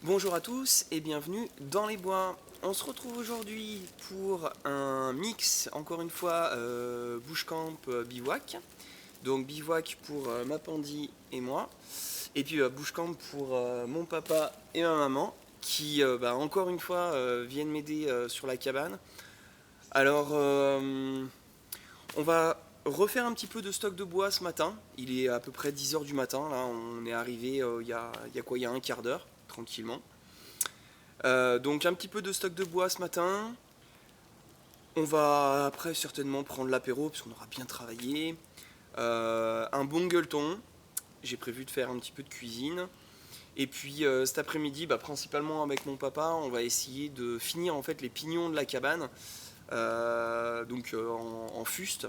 Bonjour à tous et bienvenue dans les bois. On se retrouve aujourd'hui pour un mix, encore une fois, bush camp bivouac. Donc bivouac pour ma Pandy et moi. Et puis bush camp pour mon papa et ma maman qui, encore une fois, viennent m'aider sur la cabane. Alors, on va refaire un petit peu de stock de bois ce matin. Il est à peu près 10h du matin. Là, on est arrivé il y a un quart d'heure, tranquillement. Donc un petit peu de stock de bois ce matin. On va après certainement prendre l'apéro parce qu'on aura bien travaillé. Un bon gueuleton. J'ai prévu de faire un petit peu de cuisine. Et puis cet après-midi, principalement avec mon papa, on va essayer de finir en fait les pignons de la cabane, en fuste.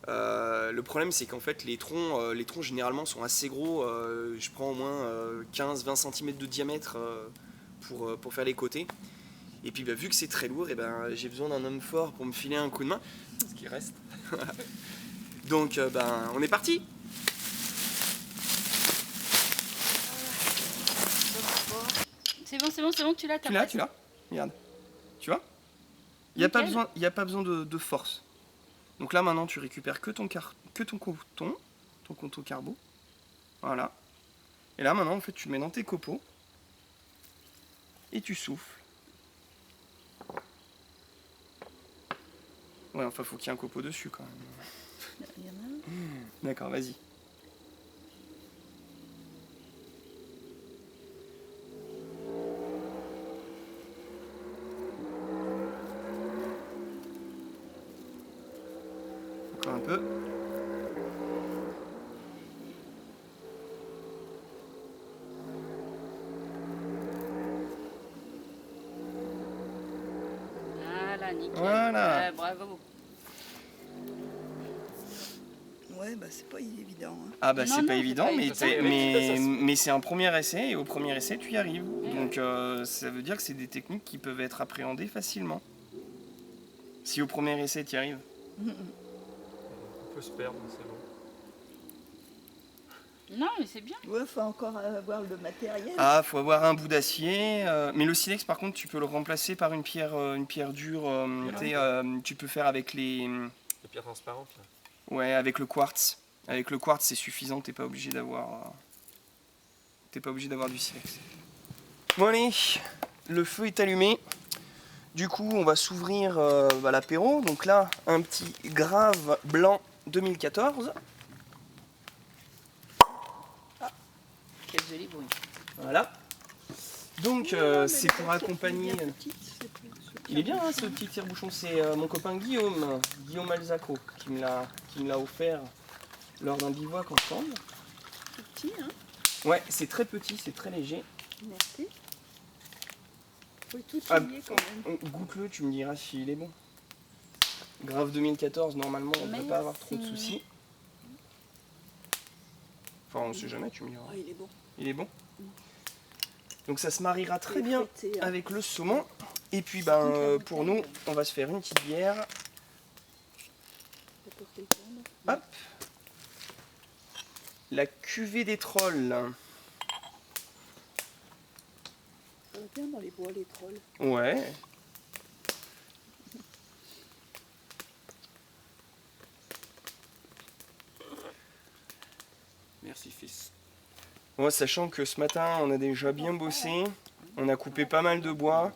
Le problème c'est qu'en fait les troncs généralement sont assez gros. Je prends au moins 15-20 cm de diamètre pour faire les côtés. Et puis vu que c'est très lourd, j'ai besoin d'un homme fort pour me filer un coup de main, ce qui reste. Donc on est parti. C'est bon, tu l'as. Tu l'as. Regarde. Tu vois. Il n'y a pas besoin de force. Donc là maintenant tu récupères que ton coton carbo. Voilà. Et là maintenant en fait tu le mets dans tes copeaux. Et tu souffles. Ouais, enfin faut qu'il y ait un copeau dessus quand même. Il y en a un. D'accord, vas-y. Encore un peu. Voilà, nickel. Voilà. Ouais, bravo. Ouais, c'est pas évident. Hein. Ah Non, c'est non, pas c'est évident, pas mais, évident. mais c'est un premier essai, et au premier essai tu y arrives. Donc ça veut dire que c'est des techniques qui peuvent être appréhendées facilement. Si au premier essai tu y arrives. On peut se perdre, c'est bon. Non, mais c'est bien. Ouais, faut encore avoir le matériel. Ah, faut avoir un bout d'acier. Mais le silex, par contre, tu peux le remplacer par une pierre dure. Tu peux faire avec les. Les pierres transparentes là. Ouais, avec le quartz. Avec le quartz, c'est suffisant. T'es pas obligé d'avoir. Du silex. Bon allez, le feu est allumé. Du coup, on va s'ouvrir l'apéro. Donc là, un petit Grave blanc 2014. Quel joli bruit. Voilà. Donc c'est pour accompagner. Il est bien ce petit tire-bouchon, c'est mon copain Guillaume Alzaco qui me l'a offert lors d'un bivouac ensemble. Tout petit, hein. Ouais, c'est très petit, c'est très léger. Merci. Faut tout Ah, signer quand même. Goûte-le, tu me diras s'il est bon. Grave 2014, normalement on ne peut pas avoir trop de soucis. Enfin on sait jamais, tu me diras. Oh, il est bon. Il est bon. Donc ça se mariera très bien Fouetté, hein. avec le saumon. Et puis pour nous, on va se faire une petite bière. Hop. La cuvée des trolls. Ça va bien dans les bois, les trolls. Ouais. Merci fils. Moi, sachant que ce matin, on a déjà bien bossé. On a coupé pas mal de bois.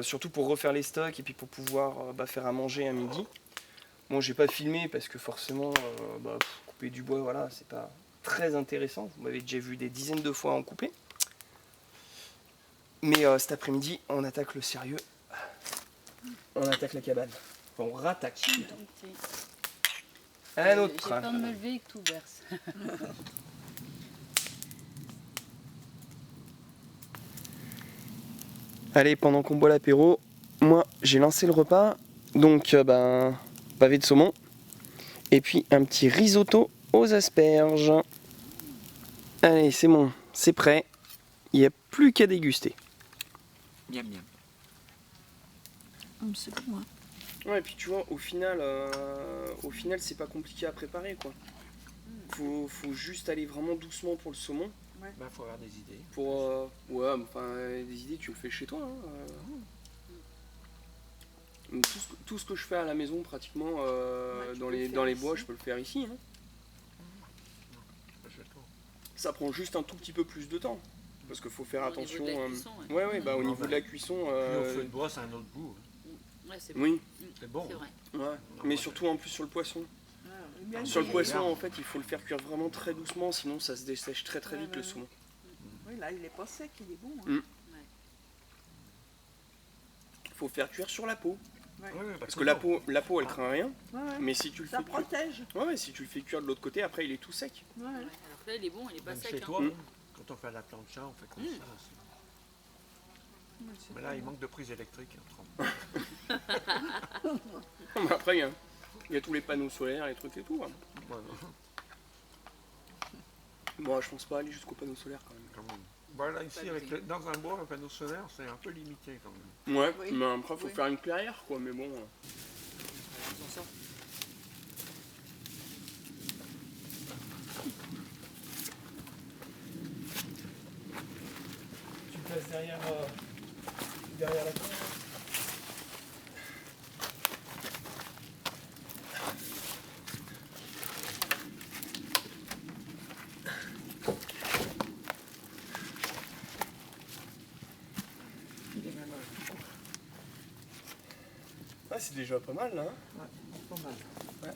Surtout pour refaire les stocks et puis pour pouvoir faire à manger à midi. Bon, j'ai pas filmé parce que forcément, couper du bois, voilà, c'est pas très intéressant. Vous m'avez déjà vu des dizaines de fois en couper. Mais cet après-midi, on attaque le sérieux. On attaque la cabane. Enfin, on rattaque plutôt. Un autre. J'ai peur de me lever et que tout verse. Allez, pendant qu'on boit l'apéro, moi j'ai lancé le repas. Donc, pavé de saumon. Et puis un petit risotto aux asperges. Allez, c'est bon, c'est prêt. Il n'y a plus qu'à déguster. Miam miam. C'est bon, hein. Ouais, et puis tu vois, au final c'est pas compliqué à préparer, quoi. Faut juste aller vraiment doucement pour le saumon. Bah, faut avoir des idées. Pour ouais, mais enfin des idées tu le fais chez toi. Hein, tout ce que je fais à la maison pratiquement tu dans peux le les faire bois, ici. je peux le faire ici. Hein. Pas chez toi. Ça prend juste un tout petit peu plus de temps parce qu'il faut faire Au niveau attention. de la cuisson, Ouais, bah au Non, niveau bah, de la cuisson. Puis au feu de bois, c'est un autre goût. Ouais, c'est bon. Oui, C'est bon. C'est vrai. ouais. Non, Mais ouais. surtout en plus sur le poisson. Bien Sur le grillé. poisson en fait il faut le faire cuire vraiment très doucement sinon ça se dessèche très Ouais, vite ouais, le ouais. saumon. Oui, là, il est pas sec, il est bon. Mm. Hein. Faut faire cuire sur la peau. Ouais. Ouais, Parce que la peau elle craint rien. Ouais, ouais. Mais si tu le Ça fais cuire. protège. Ouais, si tu le fais cuire de l'autre côté, après il est tout sec. Ouais. Ouais. Alors que là, il est bon, il est pas Même sec. chez hein. toi, Mm. quand on fait à la plancha, on fait comme ça aussi. Ouais, c'est Mais là, bon. il manque de prise électrique. Hein, Mais après il y a tous les panneaux solaires, les trucs et tout. Hein. ouais, non, Bon, je pense pas aller jusqu'aux panneaux solaires quand même. quand même. Voilà, ici, Pas avec de dans un bois, un panneau solaire, c'est un peu limité quand même. Ouais, Oui. mais après faut Oui. faire une clairière quoi, mais bon. On s'en sort. Tu passes derrière la table. Il est même Ouais, c'est déjà pas mal là. Hein. pas mal. Ouais.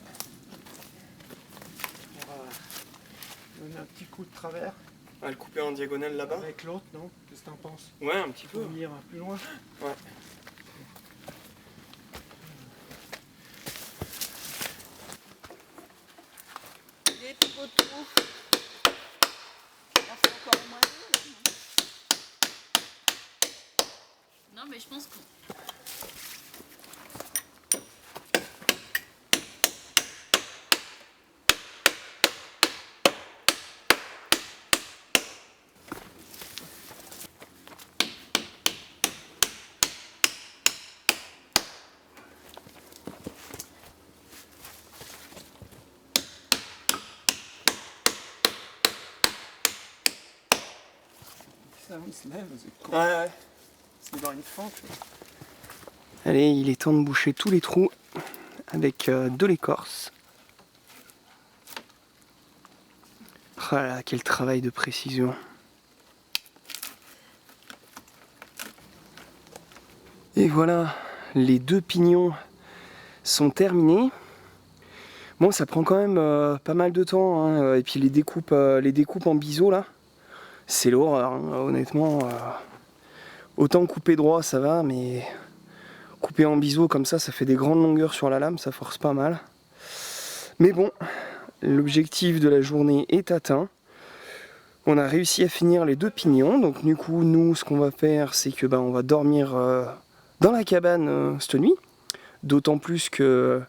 On va donner un petit coup de travers À le couper en diagonale là-bas. avec l'autre, non? Qu'est-ce que t'en penses? Ouais, un petit peu. Pour venir plus loin? Ouais. Des poteaux. On fait encore au moins deux, là. Non, mais je pense qu'on. Ça, il se lève, c'est con. Ouais. C'est dans une fente. Allez, il est temps de boucher tous les trous avec de l'écorce. Oh là là, quel travail de précision. Et voilà, les 2 pignons sont terminés. Bon, ça prend quand même pas mal de temps, hein. Et puis les découpes en biseau là, c'est l'horreur, hein. Honnêtement. Autant couper droit ça va, mais couper en biseau comme ça fait des grandes longueurs sur la lame, ça force pas mal. Mais bon, l'objectif de la journée est atteint. On a réussi à finir les 2 pignons, donc du coup nous ce qu'on va faire c'est que on va dormir dans la cabane cette nuit. D'autant plus que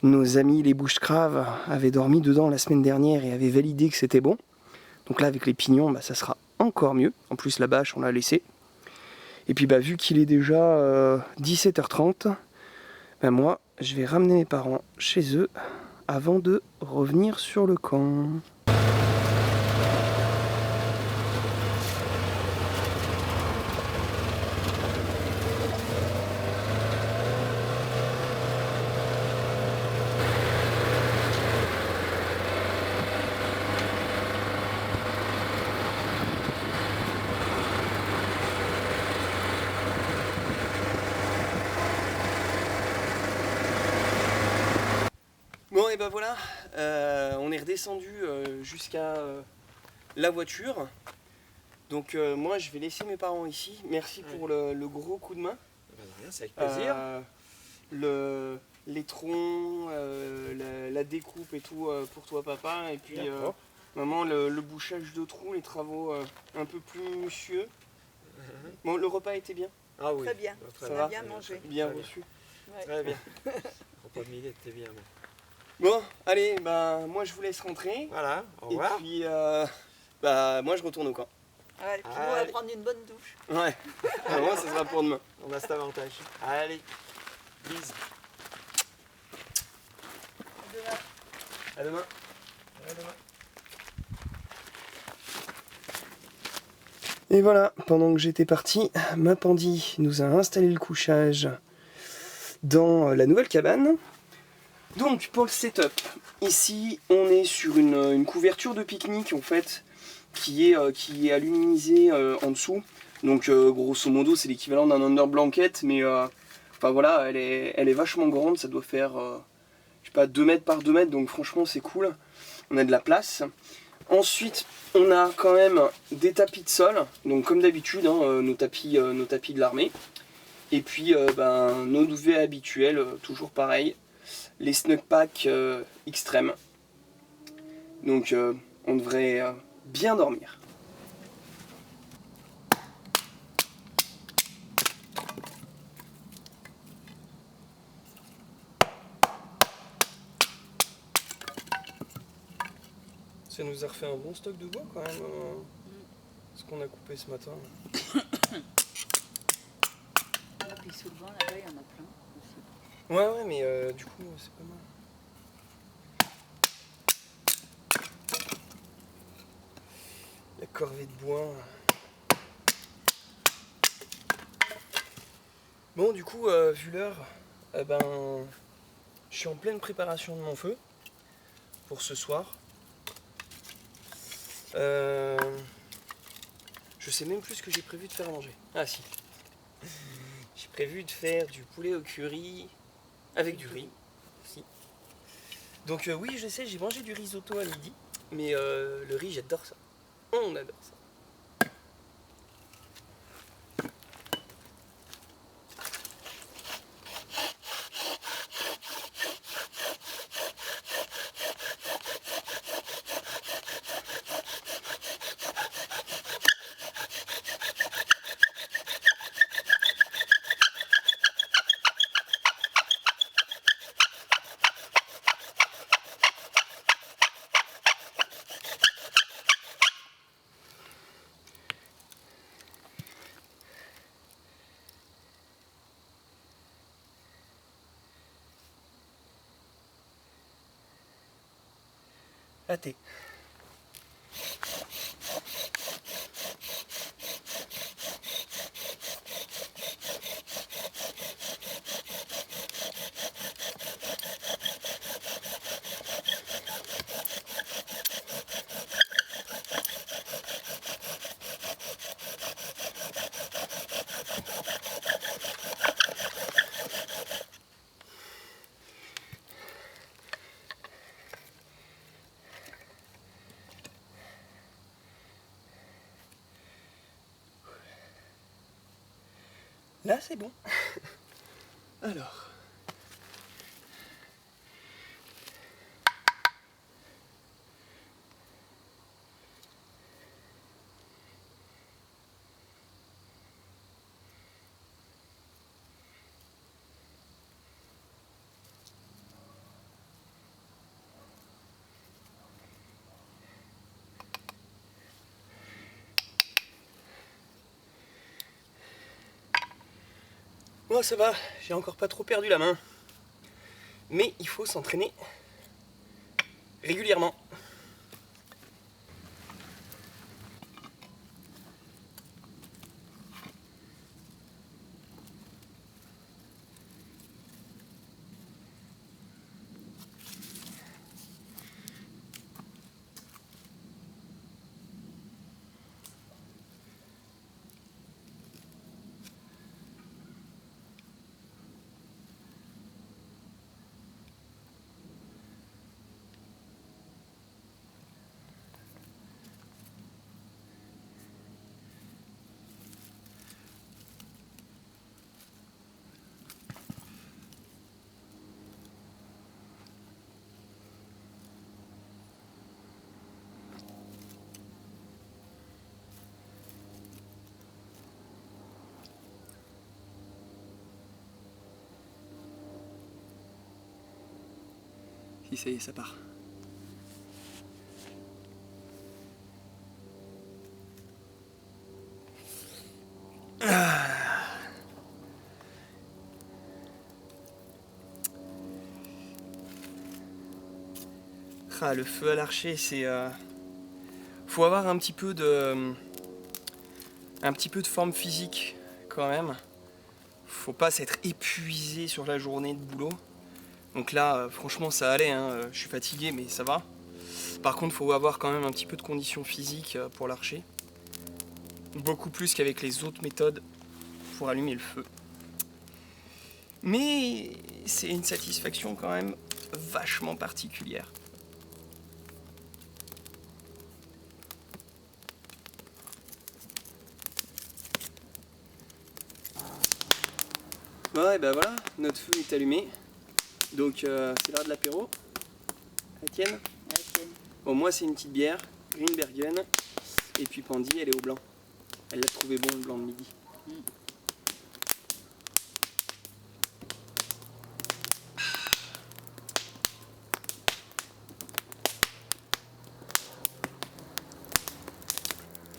nos amis les bushcraves avaient dormi dedans la semaine dernière et avaient validé que c'était bon. Donc là avec les pignons ça sera encore mieux. En plus la bâche on l'a laissée. Et puis vu qu'il est déjà 17h30, moi je vais ramener mes parents chez eux avant de revenir sur le camp. Bon et voilà, on est redescendu jusqu'à la voiture. Donc moi je vais laisser mes parents ici. Merci pour le gros coup de main. Rien, c'est avec plaisir. Les troncs, la découpe et tout pour toi papa. Et puis D'accord. maman le bouchage de trous, les travaux un peu plus minutieux. Bon le repas était bien, Ah oui. Très bien. Ça On va a bien mangé. bien Très reçu. Ouais. Très bien. Repas de midi était bien. Bon allez, moi je vous laisse rentrer. Voilà, au Et revoir. puis moi je retourne au camp. Ouais, puis nous, on va Allez. prendre une bonne douche. Ouais, moi ça sera pour demain. On a cet avantage. Allez, bis. De la- À demain. À demain. Et voilà, pendant que j'étais parti, ma Pandy nous a installé le couchage dans la nouvelle cabane. Donc pour le setup, ici on est sur une couverture de pique-nique en fait, qui est aluminisée en dessous. Donc grosso modo c'est l'équivalent d'un under blanket, mais enfin voilà, elle est vachement grande, ça doit faire je sais pas 2 mètres par 2 mètres, donc franchement c'est cool, on a de la place. Ensuite on a quand même des tapis de sol, donc comme d'habitude hein, nos tapis de l'armée. Et puis nos duvets habituels, toujours pareil, les Snug Pack extrêmes. Donc on devrait bien dormir. Ça nous a refait un bon stock de bois quand même, ce qu'on a coupé ce matin. Et puis sous le vent, là-bas, il y en a plein aussi. Ouais, mais du coup, c'est pas mal. La corvée de bois. Bon, du coup, vu l'heure, je suis en pleine préparation de mon feu pour ce soir. Je sais même plus ce que j'ai prévu de faire à manger. Ah si. J'ai prévu de faire du poulet au curry avec du riz. Si. Donc oui, je sais, j'ai mangé du risotto à midi, mais le riz, j'adore ça. On adore ça. Pâté. Là, c'est bon. Alors. Bon, ça va, j'ai encore pas trop perdu la main. Mais il faut s'entraîner régulièrement. Si, ça y est, ça part. Ah, le feu à l'archer, c'est... faut avoir un petit peu un petit peu de forme physique quand même. Faut pas s'être épuisé sur la journée de boulot. Donc là, franchement, ça allait, hein. Je suis fatigué, mais ça va. Par contre, il faut avoir quand même un petit peu de conditions physiques pour l'archer. Beaucoup plus qu'avec les autres méthodes pour allumer le feu. Mais c'est une satisfaction quand même vachement particulière. Bon, et ben voilà, notre feu est allumé. Donc c'est l'heure de l'apéro. La tienne? La tienne. Bon, moi c'est une petite bière, Greenbergen. Et puis Pandy, elle est au blanc. Elle l'a trouvé bon le blanc de midi.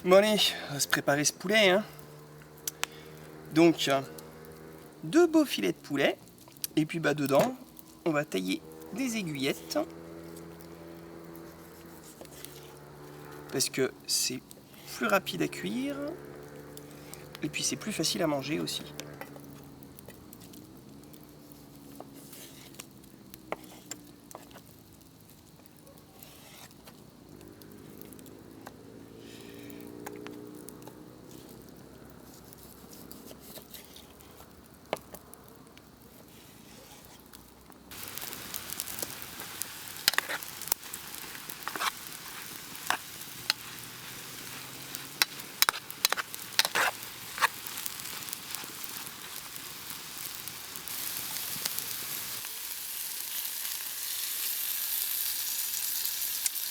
Bon allez, on va se préparer ce poulet, hein. Donc, 2 beaux filets de poulet. Et puis bah dedans, on va tailler des aiguillettes. Parce que c'est plus rapide à cuire. Et puis c'est plus facile à manger aussi.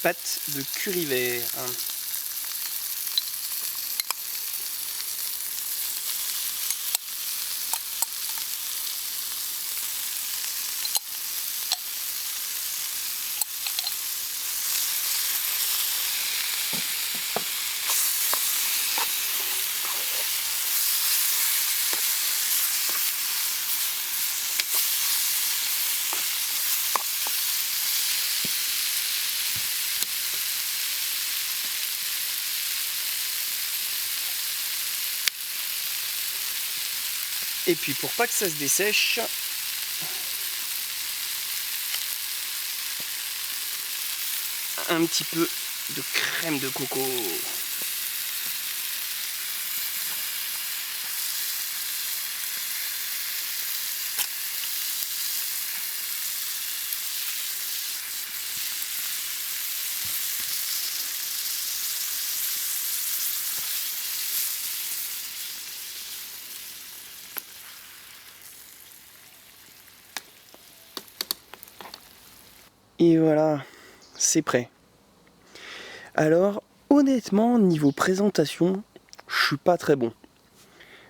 Pâte de curry vert. Et puis pour pas que ça se dessèche, un petit peu de crème de coco. Et voilà, c'est prêt. Alors, honnêtement, niveau présentation, je suis pas très bon.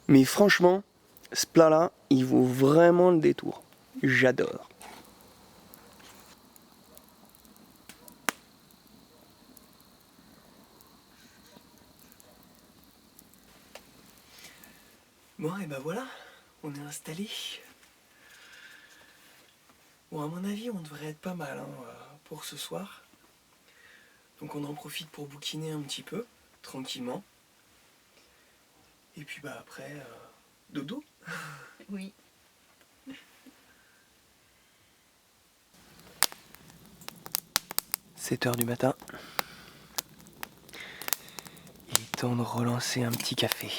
Mais franchement, ce plat-là, il vaut vraiment le détour. J'adore. Bon, et ben voilà, on est installé. Bon, à mon avis, on devrait être pas mal hein, pour ce soir. Donc on en profite pour bouquiner un petit peu, tranquillement. Et puis bah après, dodo. Oui. 7h du matin. Il est temps de relancer un petit café.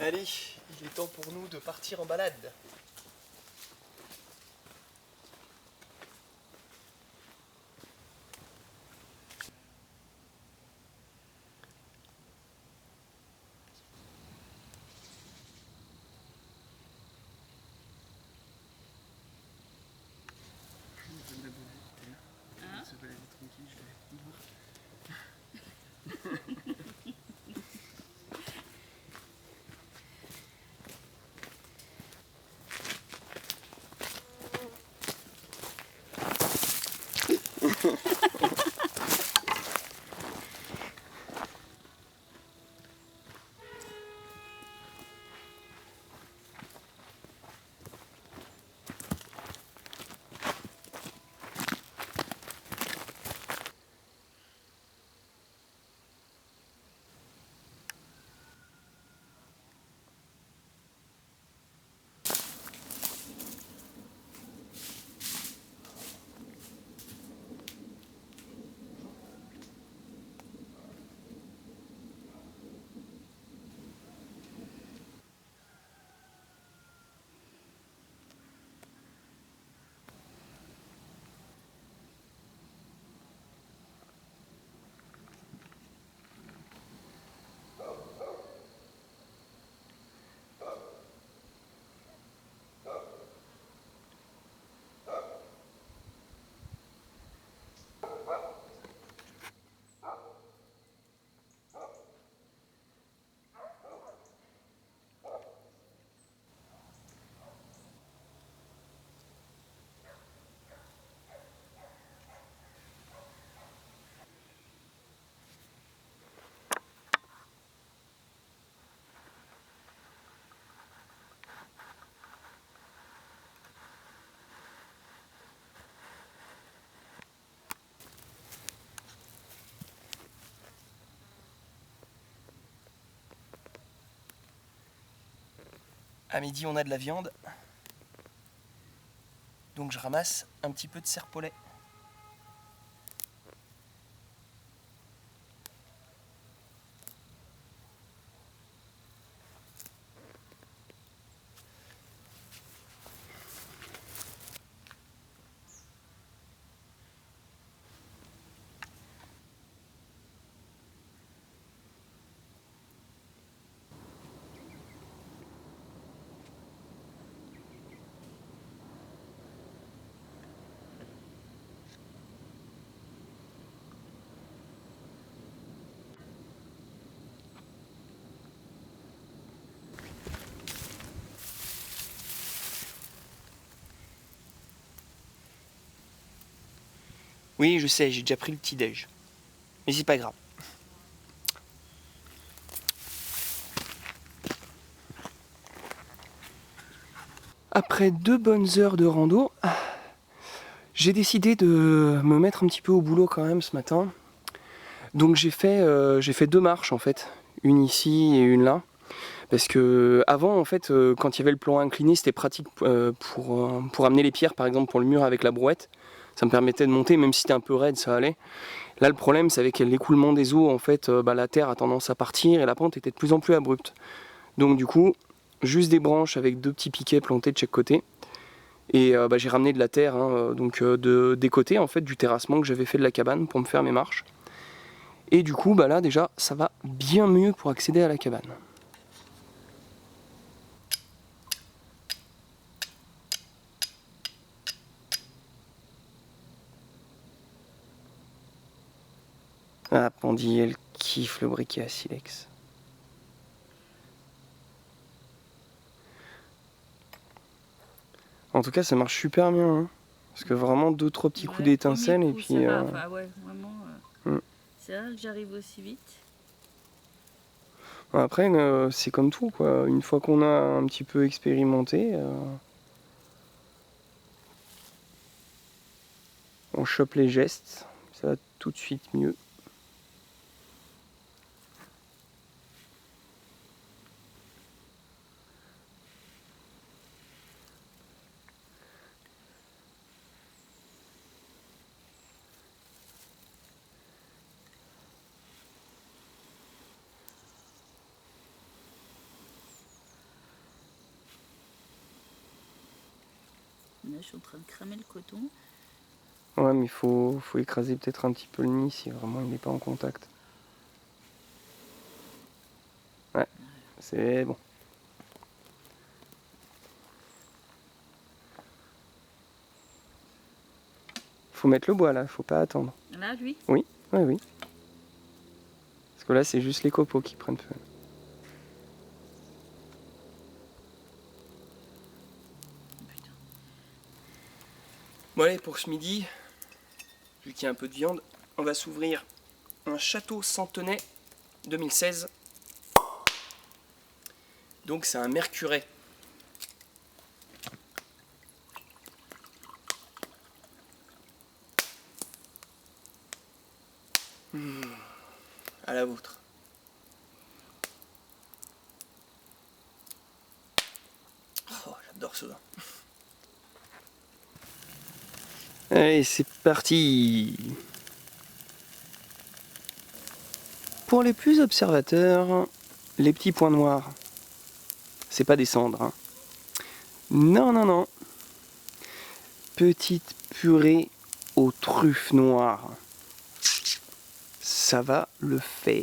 Allez, il est temps pour nous de partir en balade. À midi, on a de la viande. Donc je ramasse un petit peu de serpolet. Oui, je sais, j'ai déjà pris le petit-déj. Mais c'est pas grave. Après 2 bonnes heures de rando, j'ai décidé de me mettre un petit peu au boulot quand même ce matin. Donc j'ai fait 2 marches en fait. Une ici et une là. Parce que avant en fait, quand il y avait le plan incliné, c'était pratique pour amener les pierres par exemple pour le mur avec la brouette. Ça me permettait de monter, même si c'était un peu raide, ça allait. Là, le problème, c'est avec l'écoulement des eaux, en fait, la terre a tendance à partir et la pente était de plus en plus abrupte. Donc, du coup, juste des branches avec 2 petits piquets plantés de chaque côté. Et j'ai ramené de la terre, des côtés, en fait, du terrassement que j'avais fait de la cabane pour me faire mes marches. Et du coup, là, déjà, ça va bien mieux pour accéder à la cabane. Ah, Pandy, elle kiffe le briquet à silex. En tout cas, ça marche super bien. Hein. Parce que vraiment 2-3 petits coups d'étincelle et puis. Ouais, vraiment. C'est rare que j'arrive aussi vite. Après, c'est comme tout, quoi. Une fois qu'on a un petit peu expérimenté, on chope les gestes, ça va tout de suite mieux. Là, je suis en train de cramer le coton. Ouais, mais faut écraser peut-être un petit peu le nid si vraiment il n'est pas en contact. Ouais, c'est bon. Faut mettre le bois là, faut pas attendre. Là, lui? Oui, oui. Parce que là, c'est juste les copeaux qui prennent feu. Putain. Bon allez, pour ce midi, vu qu'il y a un peu de viande, on va s'ouvrir un château Santenay 2016. Donc c'est un Mercuret. À la vôtre. Oh, j'adore ce vin. Allez, c'est parti. Pour les plus observateurs, les petits points noirs, c'est pas des cendres. Hein. Non. Petite purée aux truffes noires. Ça va le faire.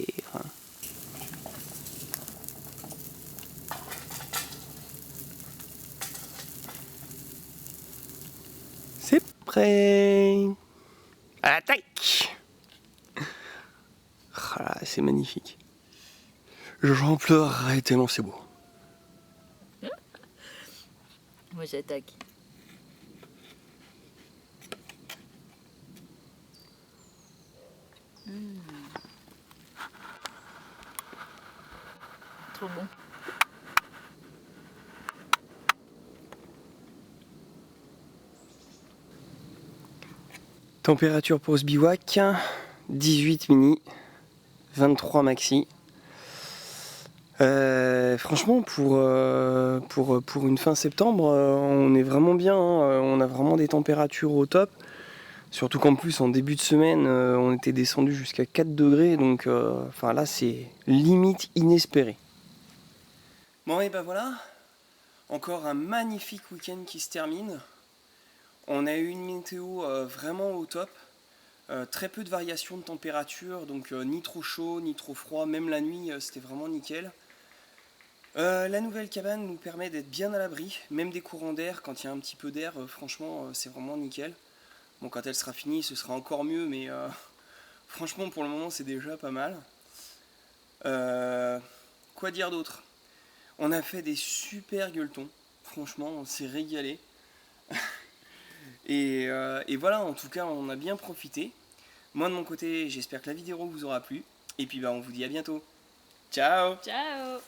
C'est prêt. Attaque. Ah, c'est magnifique. J'en pleurerai tellement c'est beau. Moi, j'attaque. Trop bon. Température pour ce bivouac, 18 mini, 23 maxi. franchement, pour une fin septembre, on est vraiment bien, hein. On a vraiment des températures au top. Surtout qu'en plus, en début de semaine, on était descendu jusqu'à 4 degrés. Donc là, c'est limite inespéré. Bon, et ben voilà. Encore un magnifique week-end qui se termine. On a eu une météo vraiment au top. Très peu de variations de température. Donc ni trop chaud, ni trop froid. Même la nuit, c'était vraiment nickel. La nouvelle cabane nous permet d'être bien à l'abri, même des courants d'air. Quand il y a un petit peu d'air, franchement, c'est vraiment nickel. Bon, quand elle sera finie, ce sera encore mieux, mais franchement, pour le moment, c'est déjà pas mal. Quoi dire d'autre? On a fait des super gueuletons. Franchement, on s'est régalé. et voilà, en tout cas, on a bien profité. Moi, de mon côté, j'espère que la vidéo vous aura plu. Et puis, on vous dit à bientôt. Ciao! Ciao!